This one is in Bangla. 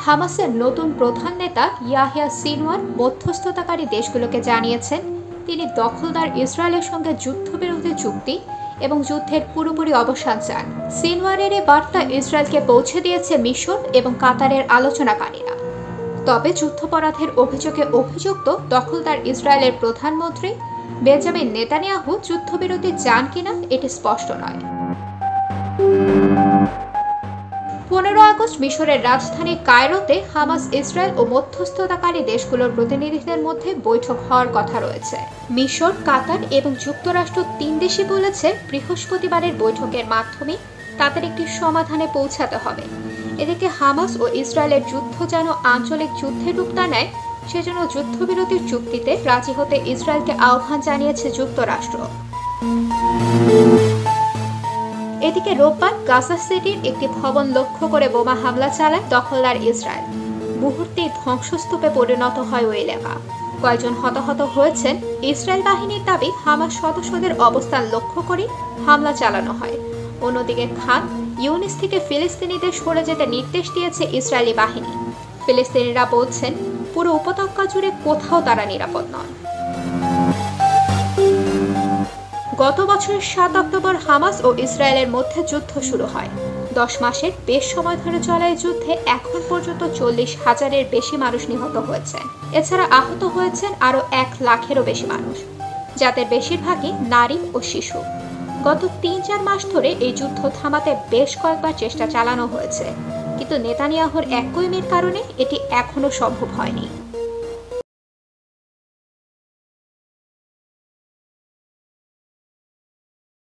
হামাসের নতুন প্রধান নেতা ইয়াহিয়া সিনওয়ার মধ্যস্থতাকারী দেশগুলোকে জানিয়েছেন তিনি দখলদার ইসরায়েলের সঙ্গে যুদ্ধবিরতি চুক্তি এবং যুদ্ধের পুরোপুরি অবসান চান। সিনওয়ারের এই বার্তা ইসরায়েলকে পৌঁছে দিয়েছে মিশর এবং কাতারের আলোচনাকারীরা। তবে যুদ্ধাপরাধের অভিযোগে অভিযুক্ত দখলদার ইসরায়েলের প্রধানমন্ত্রী বেঞ্জামিন নেতানিয়াহু যুদ্ধবিরতি চান কিনা এটি স্পষ্ট নয়। 15 আগস্ট মিশরের রাজধানী কায়রোতে হামাস, ইসরায়েল ও মধ্যস্থতাকারী দেশগুলোর প্রতিনিধিদের মধ্যে বৈঠক হওয়ার কথা রয়েছে। মিশর, কাতার এবং যুক্তরাষ্ট্র 3 দেশই বলেছে বৃহস্পতিবারের বৈঠকের মাধ্যমে তাদের একটি সমাধানে পৌঁছাতে হবে। এদিকে হামাস ও ইসরায়েলের যুদ্ধ যেন আঞ্চলিক যুদ্ধের রূপ না নেয় সেজন্য যুদ্ধবিরতির চুক্তিতে রাজি হতে ইসরায়েলকে আহ্বান জানিয়েছে যুক্তরাষ্ট্র। এদিকে রোববার গাজা সিটির একটি ভবন লক্ষ্য করে বোমা হামলা চালায় দখলদার ইসরায়েল। মুহূর্তেই ধ্বংসস্তূপে পরিণত হয় ওই এলাকা। কয়েকজন হতাহত হয়েছেন। ইসরায়েল বাহিনীর দাবি হামাস সদস্যদের অবস্থান লক্ষ্য করে হামলা চালানো হয়। অন্যদিকে খান ইউনিস থেকে ফিলিস্তিনিদের সরে যেতে নির্দেশ দিয়েছে ইসরায়েলি বাহিনী। ফিলিস্তিনিরা বলছেন পুরো উপত্যকা জুড়ে কোথাও তারা নিরাপদ নন। গত বছরের 7 অক্টোবর হামাস ও ইসরায়েলের মধ্যে যুদ্ধ শুরু হয়। 10 মাসের বেশ সময় ধরে চলা এই যুদ্ধে এখন পর্যন্ত 40,000-এর বেশি মানুষ নিহত হয়েছেন। এছাড়া আহত হয়েছেন আরও 1 লাখেরও বেশি মানুষ, যাদের বেশিরভাগই নারী ও শিশু। গত 3-4 মাস ধরে এই যুদ্ধ থামাতে বেশ কয়েকবার চেষ্টা চালানো হয়েছে, কিন্তু নেতানিয়াহুর একগুঁয়েমির কারণে এটি এখনো সম্ভব হয়নি।